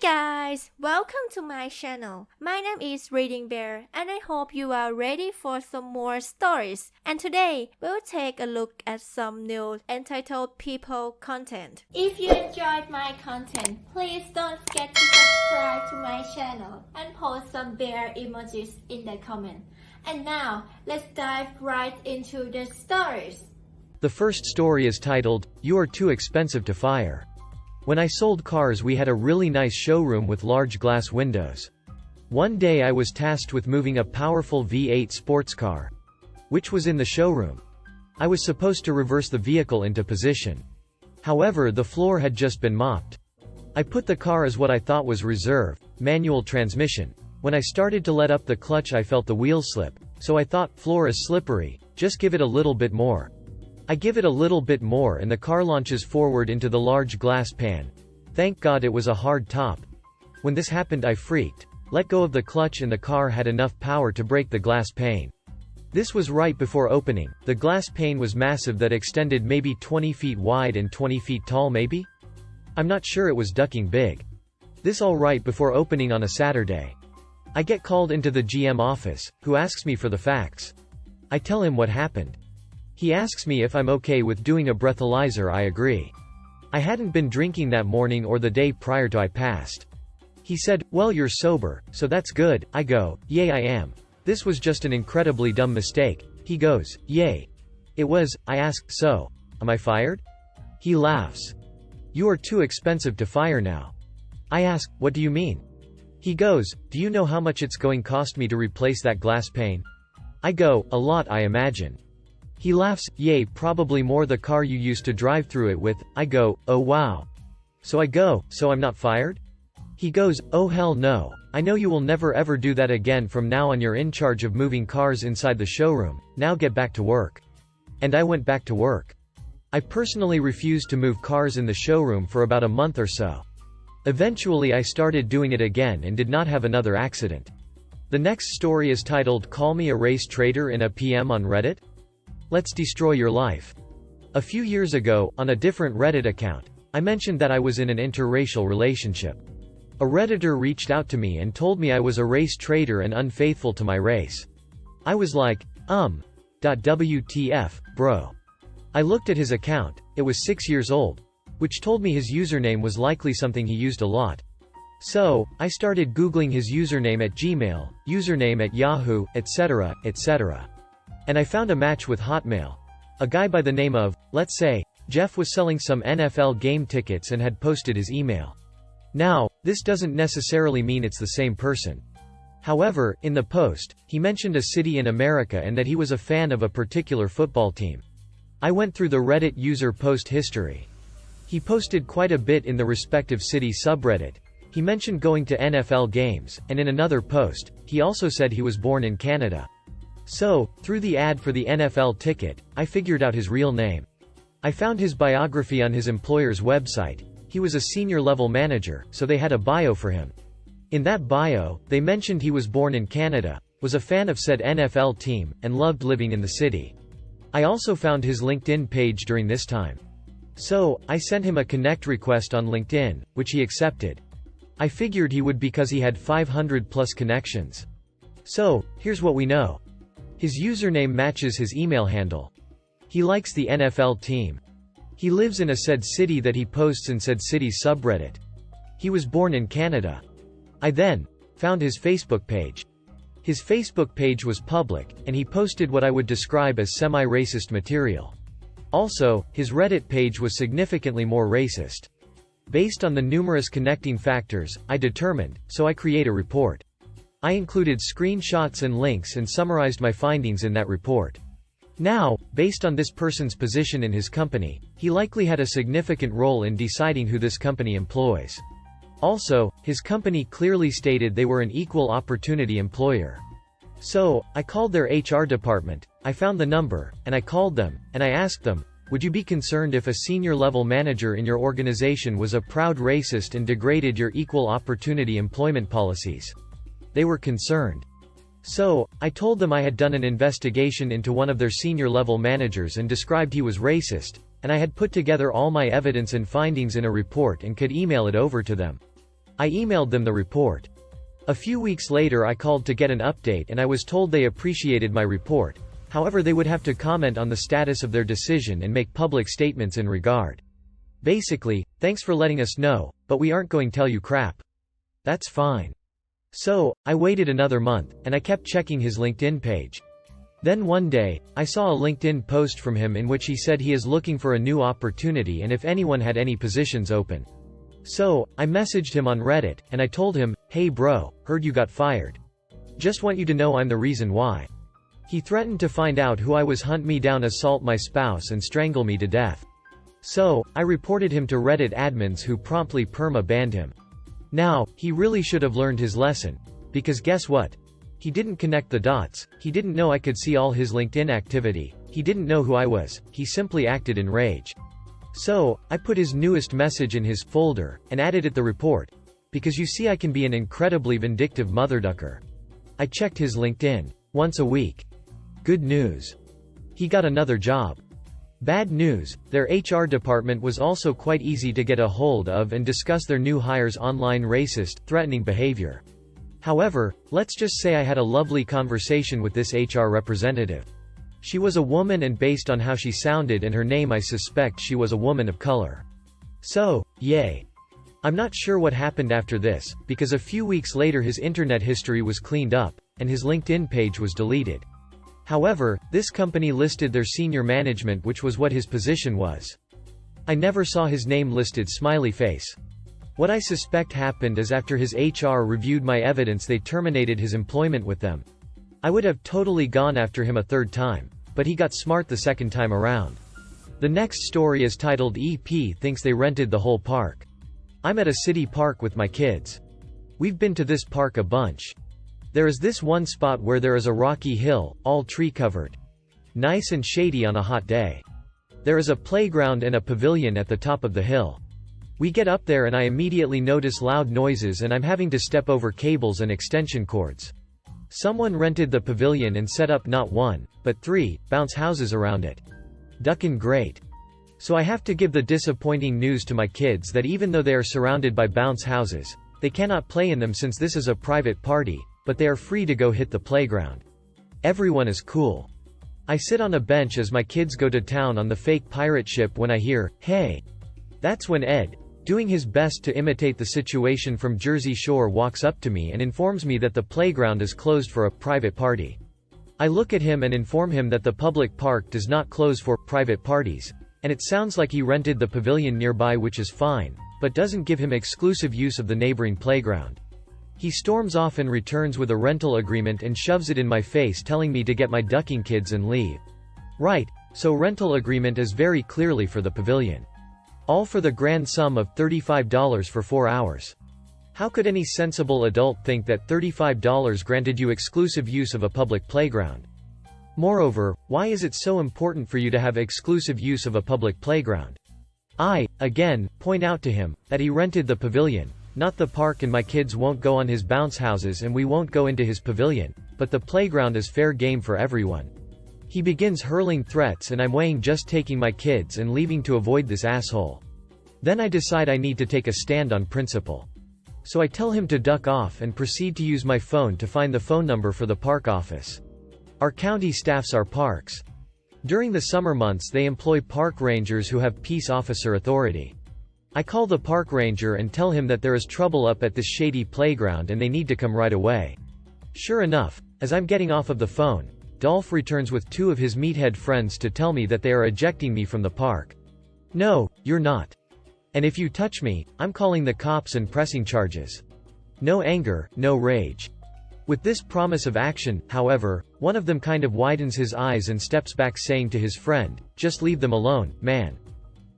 guys, welcome to my channel. My name is ReadingBear and I hope you are ready for some more stories. And today, we'll take a look at some new entitled people content. If you enjoyed my content, please don't forget to subscribe to my channel and post some bear emojis in the comment. And now, let's dive right into the stories. The first story is titled, "You Are Too Expensive to Fire." When I sold cars, we had a really nice showroom with large glass windows. One day I was tasked with moving a powerful V8 sports car, which was in the showroom. I was supposed to reverse the vehicle into position. However, the floor had just been mopped. I put the car as what I thought was reserve, manual transmission. When I started to let up the clutch, I felt the wheel slip, so I thought, floor is slippery, just give it a little bit more. I give it a little bit more and the car launches forward into the large glass pan. Thank God it was a hard top. When this happened, I freaked, let go of the clutch, and the car had enough power to break the glass pane. This was right before opening. The glass pane was massive, that extended maybe 20 feet wide and 20 feet tall maybe? I'm not sure, it was ducking big. This all right before opening on a Saturday. I get called into the GM office, who asks me for the facts. I tell him what happened. He asks me if I'm okay with doing a breathalyzer. I agree. I hadn't been drinking that morning or the day prior to. I passed. He said, "Well, you're sober, so that's good." I go, "Yay, I am. This was just an incredibly dumb mistake." He goes, "Yay. It was." I ask, "So, am I fired?" He laughs. "You are too expensive to fire now." I ask, "What do you mean?" He goes, "Do you know how much it's going to cost me to replace that glass pane?" I go, "A lot, I imagine." He laughs, "Yay, probably more the car you used to drive through it with." I go, "Oh wow." So I go, "So I'm not fired?" He goes, "Oh hell no. I know you will never ever do that again. From now on you're in charge of moving cars inside the showroom. Now get back to work." And I went back to work. I personally refused to move cars in the showroom for about a month or so. Eventually I started doing it again and did not have another accident. The next story is titled, "Call Me a Race Trader in a PM on Reddit? Let's destroy your life." A few years ago, on a different Reddit account, I mentioned that I was in an interracial relationship. A Redditor reached out to me and told me I was a race traitor and unfaithful to my race. I was like, WTF, bro. I looked at his account, it was 6 years old, which told me his username was likely something he used a lot. So, I started Googling his username at Gmail, username at Yahoo, etc., etc. And I found a match with Hotmail. A guy by the name of, let's say, Jeff was selling some NFL game tickets and had posted his email. Now, this doesn't necessarily mean it's the same person. However, in the post, he mentioned a city in America and that he was a fan of a particular football team. I went through the Reddit user post history. He posted quite a bit in the respective city subreddit. He mentioned going to NFL games, and in another post, he also said he was born in Canada. So, through the ad for the NFL ticket, I figured out his real name. I found his biography on his employer's website. He was a senior level manager, so they had a bio for him. In that bio, they mentioned he was born in Canada, was a fan of said NFL team, and loved living in the city. I also found his LinkedIn page during this time. So, I sent him a connect request on LinkedIn, which he accepted. I figured he would because he had 500 plus connections. So, here's what we know. His username matches his email handle. He likes the NFL team. He lives in a said city that he posts in said city's subreddit. He was born in Canada. I then found his Facebook page. His Facebook page was public, and he posted what I would describe as semi-racist material. Also, his Reddit page was significantly more racist. Based on the numerous connecting factors, I determined, so I create a report. I included screenshots and links and summarized my findings in that report. Now, based on this person's position in his company, he likely had a significant role in deciding who this company employs. Also, his company clearly stated they were an equal opportunity employer. So, I called their HR department, I found the number, and I called them, and I asked them, would you be concerned if a senior level manager in your organization was a proud racist and degraded your equal opportunity employment policies? They were concerned. So, I told them I had done an investigation into one of their senior level managers and described he was racist, and I had put together all my evidence and findings in a report and could email it over to them. I emailed them the report. A few weeks later I called to get an update and I was told they appreciated my report, however they would have to comment on the status of their decision and make public statements in regard. Basically, thanks for letting us know, but we aren't going to tell you crap. That's fine. So, I waited another month, and I kept checking his LinkedIn page. Then one day, I saw a LinkedIn post from him in which he said he is looking for a new opportunity and if anyone had any positions open. So, I messaged him on Reddit, and I told him, "Hey bro, heard you got fired. Just want you to know I'm the reason why." He threatened to find out who I was, hunt me down, assault my spouse and strangle me to death. So, I reported him to Reddit admins who promptly perma-banned him. Now, he really should have learned his lesson. Because guess what? He didn't connect the dots, he didn't know I could see all his LinkedIn activity, he didn't know who I was, he simply acted in rage. So, I put his newest message in his folder, and added it the report. Because you see I can be an incredibly vindictive motherducker. I checked his LinkedIn. Once a week. Good news. He got another job. Bad news, their HR department was also quite easy to get a hold of and discuss their new hires' online racist, threatening behavior. However, let's just say I had a lovely conversation with this HR representative. She was a woman and based on how she sounded and her name I suspect she was a woman of color. So, yay. I'm not sure what happened after this, because a few weeks later his internet history was cleaned up, and his LinkedIn page was deleted. However, this company listed their senior management, which was what his position was. I never saw his name listed, smiley face. What I suspect happened is after his HR reviewed my evidence they terminated his employment with them. I would have totally gone after him a third time, but he got smart the second time around. The next story is titled "EP Thinks They Rented the Whole Park." I'm at a city park with my kids. We've been to this park a bunch. There is this one spot where there is a rocky hill, all tree covered. Nice and shady on a hot day. There is a playground and a pavilion at the top of the hill. We get up there and I immediately notice loud noises and I'm having to step over cables and extension cords. Someone rented the pavilion and set up not one, but 3, bounce houses around it. Duckin' great. So I have to give the disappointing news to my kids that even though they are surrounded by bounce houses, they cannot play in them since this is a private party, but they are free to go hit the playground. Everyone is cool. I sit on a bench as my kids go to town on the fake pirate ship when I hear, "Hey." That's when Ed, doing his best to imitate the situation from Jersey Shore, walks up to me and informs me that the playground is closed for a private party. I look at him and inform him that the public park does not close for private parties, and it sounds like he rented the pavilion nearby, which is fine, but doesn't give him exclusive use of the neighboring playground. He storms off and returns with a rental agreement and shoves it in my face, telling me to get my ducking kids and leave. Right, so rental agreement is very clearly for the pavilion. All for the grand sum of $35 for 4 hours. How could any sensible adult think that $35 granted you exclusive use of a public playground? Moreover, why is it so important for you to have exclusive use of a public playground? I, again, point out to him, that he rented the pavilion, not the park, and my kids won't go on his bounce houses and we won't go into his pavilion, but the playground is fair game for everyone. He begins hurling threats and I'm weighing just taking my kids and leaving to avoid this asshole. Then I decide I need to take a stand on principle. So I tell him to duck off and proceed to use my phone to find the phone number for the park office. Our county staffs our parks. During the summer months they employ park rangers who have peace officer authority. I call the park ranger and tell him that there is trouble up at this shady playground and they need to come right away. Sure enough, as I'm getting off of the phone, Dolph returns with 2 of his meathead friends to tell me that they are ejecting me from the park. No, you're not. And if you touch me, I'm calling the cops and pressing charges. No anger, no rage. With this promise of action, however, one of them kind of widens his eyes and steps back, saying to his friend, "Just leave them alone, man."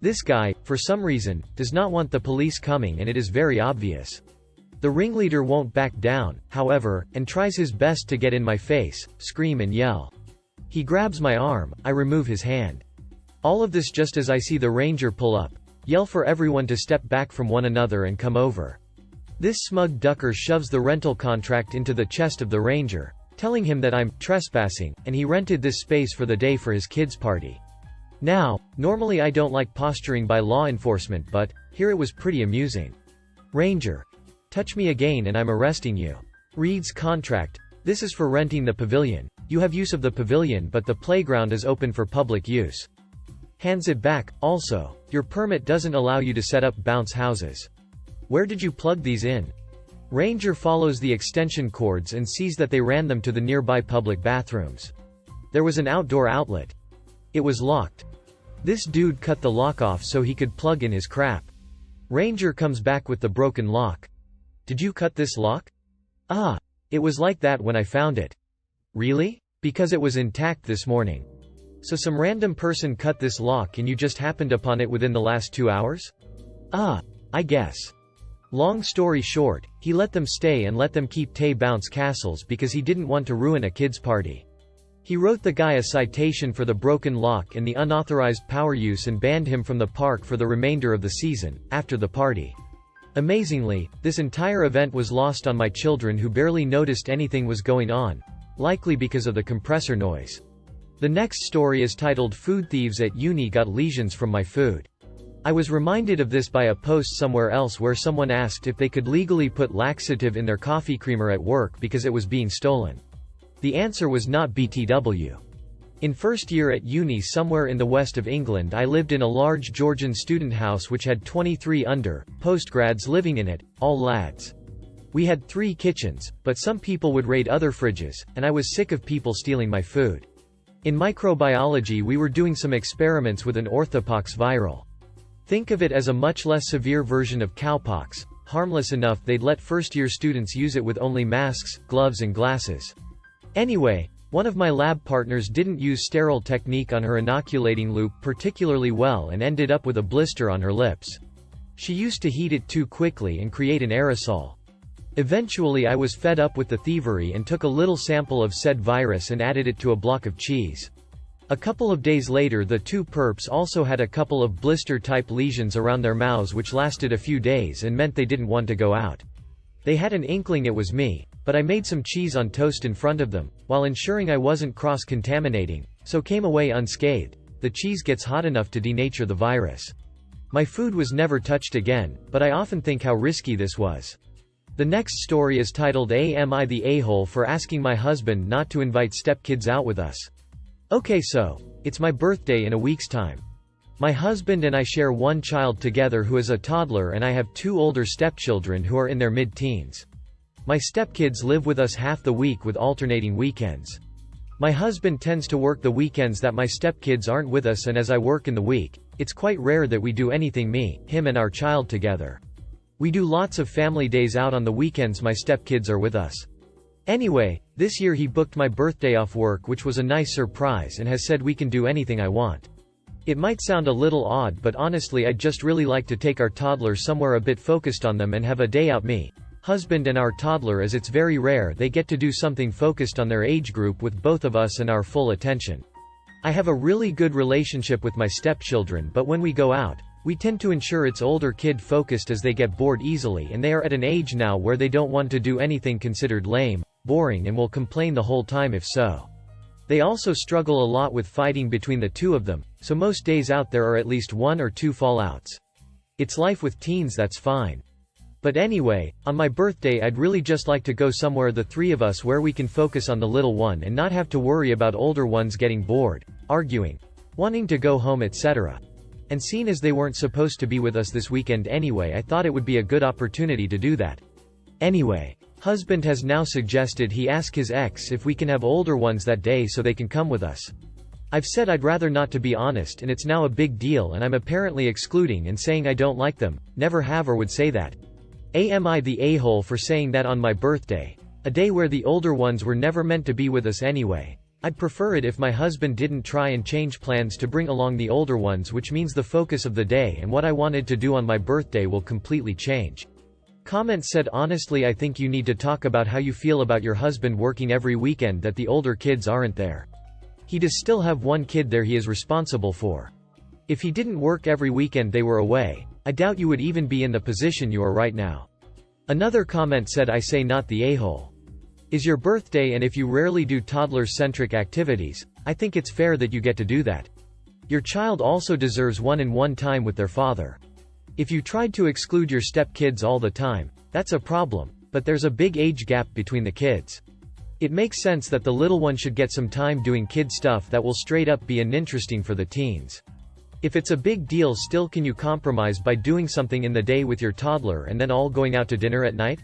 This guy, for some reason, does not want the police coming and it is very obvious. The ringleader won't back down, however, and tries his best to get in my face, scream and yell. He grabs my arm, I remove his hand. All of this just as I see the ranger pull up, yell for everyone to step back from one another and come over. This smug ducker shoves the rental contract into the chest of the ranger, telling him that I'm trespassing, and he rented this space for the day for his kids' party. Now, normally I don't like posturing by law enforcement, but here it was pretty amusing. Ranger. Touch me again and I'm arresting you. Reads contract. This is for renting the pavilion. You have use of the pavilion but the playground is open for public use. Hands it back. Also, your permit doesn't allow you to set up bounce houses. Where did you plug these in? Ranger follows the extension cords and sees that they ran them to the nearby public bathrooms. There was an outdoor outlet. It was locked. This dude cut the lock off so he could plug in his crap. Ranger comes back with the broken lock. Did you cut this lock? Ah. It was like that when I found it. Really? Because it was intact this morning. So some random person cut this lock and you just happened upon it within the last 2 hours? Ah. I guess. Long story short, he let them stay and let them keep bounce castles because he didn't want to ruin a kid's party. He wrote the guy a citation for the broken lock and the unauthorized power use and banned him from the park for the remainder of the season, after the party. Amazingly, this entire event was lost on my children who barely noticed anything was going on, likely because of the compressor noise. The next story is titled Food Thieves at Uni Got Lesions from My Food. I was reminded of this by a post somewhere else where someone asked if they could legally put laxative in their coffee creamer at work because it was being stolen. The answer was not BTW. In first year at uni somewhere in the west of England I lived in a large Georgian student house which had 23 postgrads living in it, all lads. We had 3 kitchens, but some people would raid other fridges, and I was sick of people stealing my food. In microbiology we were doing some experiments with an orthopox viral. Think of it as a much less severe version of cowpox, harmless enough they'd let first-year students use it with only masks, gloves and glasses. Anyway, one of my lab partners didn't use sterile technique on her inoculating loop particularly well and ended up with a blister on her lips. She used to heat it too quickly and create an aerosol. Eventually I was fed up with the thievery and took a little sample of said virus and added it to a block of cheese. A couple of days later the 2 perps also had a couple of blister-type lesions around their mouths which lasted a few days and meant they didn't want to go out. They had an inkling it was me, but I made some cheese on toast in front of them, while ensuring I wasn't cross-contaminating, so came away unscathed. The cheese gets hot enough to denature the virus. My food was never touched again, but I often think how risky this was. The next story is titled Am I the A-hole for asking my husband not to invite stepkids out with us? Okay, so, it's my birthday in a week's time. My husband and I share one child together who is a toddler and I have 2 older stepchildren who are in their mid-teens. My stepkids live with us half the week with alternating weekends. My husband tends to work the weekends that my stepkids aren't with us, and as I work in the week, it's quite rare that we do anything him and our child together. We do lots of family days out on the weekends my stepkids are with us. Anyway, this year he booked my birthday off work, which was a nice surprise, and has said we can do anything I want. It might sound a little odd, but honestly I'd just really like to take our toddler somewhere a bit focused on them and have a day out me, husband and our toddler, as it's very rare they get to do something focused on their age group with both of us and our full attention. I have a really good relationship with my stepchildren, but when we go out, we tend to ensure it's older kid focused as they get bored easily and they are at an age now where they don't want to do anything considered lame, boring and will complain the whole time if so. They also struggle a lot with fighting between the 2 of them, so most days out there are at least 1 or 2 fallouts. It's life with teens, that's fine. But anyway, on my birthday I'd really just like to go somewhere the 3 of us where we can focus on the little one and not have to worry about older ones getting bored, arguing, wanting to go home, etc. And seeing as they weren't supposed to be with us this weekend anyway, I thought it would be a good opportunity to do that. Anyway, husband has now suggested he ask his ex if we can have older ones that day so they can come with us. I've said I'd rather not, to be honest, and it's now a big deal and I'm apparently excluding and saying I don't like them, never have or would say that. Am I the a-hole for saying that on my birthday? A day where the older ones were never meant to be with us anyway. I'd prefer it if my husband didn't try and change plans to bring along the older ones, which means the focus of the day and what I wanted to do on my birthday will completely change. Comment said, honestly I think you need to talk about how you feel about your husband working every weekend that the older kids aren't there. He does still have 1 kid there he is responsible for. If he didn't work every weekend they were away, I doubt you would even be in the position you are right now. Another comment said, I say not the a-hole. Is your birthday, and if you rarely do toddler-centric activities, I think it's fair that you get to do that. Your child also deserves one-on-one time with their father. If you tried to exclude your stepkids all the time, That's a problem, but there's a big age gap between the kids. It makes sense that the little one should get some time doing kid stuff that will straight up be uninteresting for the teens. If it's a big deal still, can you compromise by doing something in the day with your toddler and then all going out to dinner at night?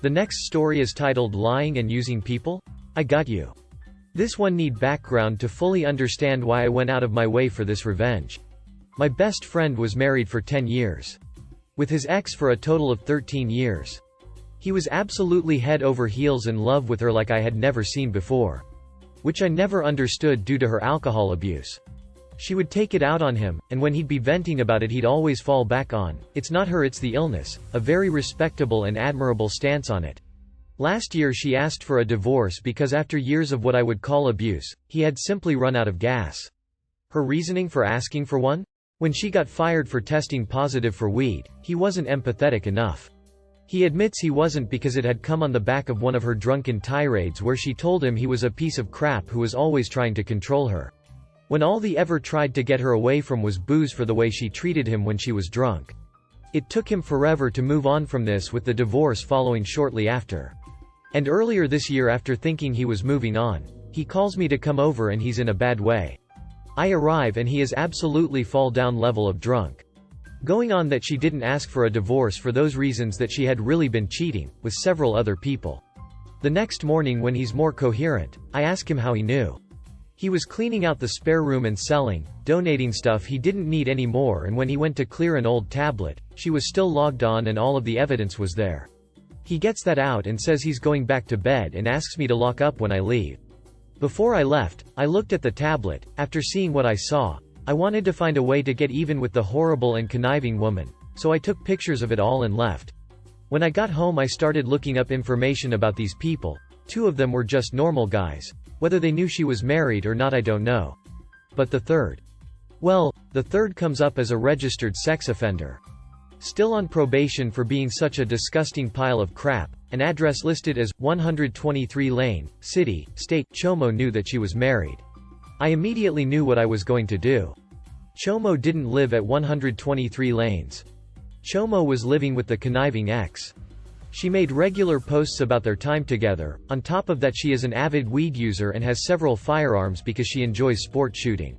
The next story is titled Lying and Using People? I got you. This one need background to fully understand why I went out of my way for this revenge. My best friend was married for 10 years. With his ex for a total of 13 years. He was absolutely head over heels in love with her like I had never seen before. Which I never understood due to her alcohol abuse. She would take it out on him, and when he'd be venting about it he'd always fall back on, "It's not her, it's the illness," a very respectable and admirable stance on it. Last year she asked for a divorce because after years of what I would call abuse, he had simply run out of gas. Her reasoning for asking for one? When she got fired for testing positive for weed, he wasn't empathetic enough. He admits he wasn't because it had come on the back of one of her drunken tirades where she told him he was a piece of crap who was always trying to control her. When all he ever tried to get her away from was booze for the way she treated him when she was drunk. It took him forever to move on from this, with the divorce following shortly after. And earlier this year, after thinking he was moving on, he calls me to come over and he's in a bad way. I arrive and he is absolutely fall down level of drunk. Going on that she didn't ask for a divorce for those reasons, that she had really been cheating with several other people. The next morning when he's more coherent, I ask him how he knew. He was cleaning out the spare room and selling, donating stuff he didn't need anymore, and when he went to clear an old tablet, she was still logged on and all of the evidence was there. He gets that out and says he's going back to bed and asks me to lock up when I leave. Before I left, I looked at the tablet. After seeing what I saw, I wanted to find a way to get even with the horrible and conniving woman, so I took pictures of it all and left. When I got home I started looking up information about these people. 2 of them were just normal guys. Whether they knew she was married or not I don't know. But the third? Well, the third comes up as a registered sex offender. Still on probation for being such a disgusting pile of crap, an address listed as 123 Lane, City, State. Chomo knew that she was married. I immediately knew what I was going to do. Chomo didn't live at 123 Lanes. Chomo was living with the conniving ex. She made regular posts about their time together. On top of that, she is an avid weed user and has several firearms because she enjoys sport shooting.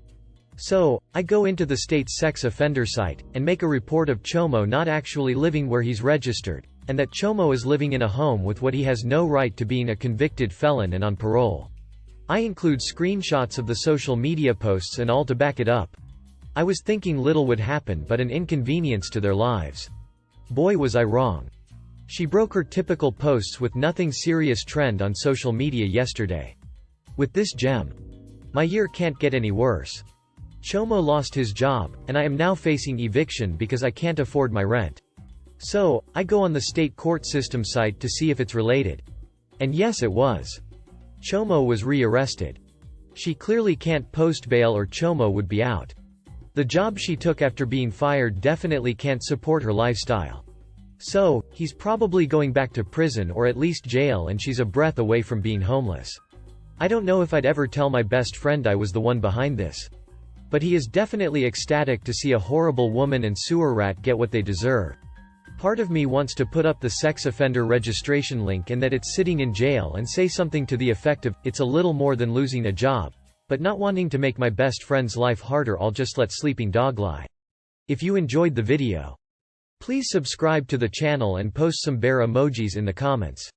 So, I go into the state's sex offender site, and make a report of Chomo not actually living where he's registered, and that Chomo is living in a home with what he has no right to, being a convicted felon and on parole. I include screenshots of the social media posts and all to back it up. I was thinking little would happen but an inconvenience to their lives. Boy was I wrong. She broke her typical posts with nothing serious trend on social media yesterday. With this gem. My year can't get any worse. Chomo lost his job, and I am now facing eviction because I can't afford my rent. So, I go on the state court system site to see if it's related. And yes, it was. Chomo was rearrested. She clearly can't post bail or Chomo would be out. The job she took after being fired definitely can't support her lifestyle. So, he's probably going back to prison or at least jail, and she's a breath away from being homeless. I don't know if I'd ever tell my best friend I was the one behind this. But he is definitely ecstatic to see a horrible woman and sewer rat get what they deserve. Part of me wants to put up the sex offender registration link and that it's sitting in jail and say something to the effect of, "It's a little more than losing a job." But not wanting to make my best friend's life harder, I'll just let sleeping dog lie. If you enjoyed the video, please subscribe to the channel and post some bear emojis in the comments.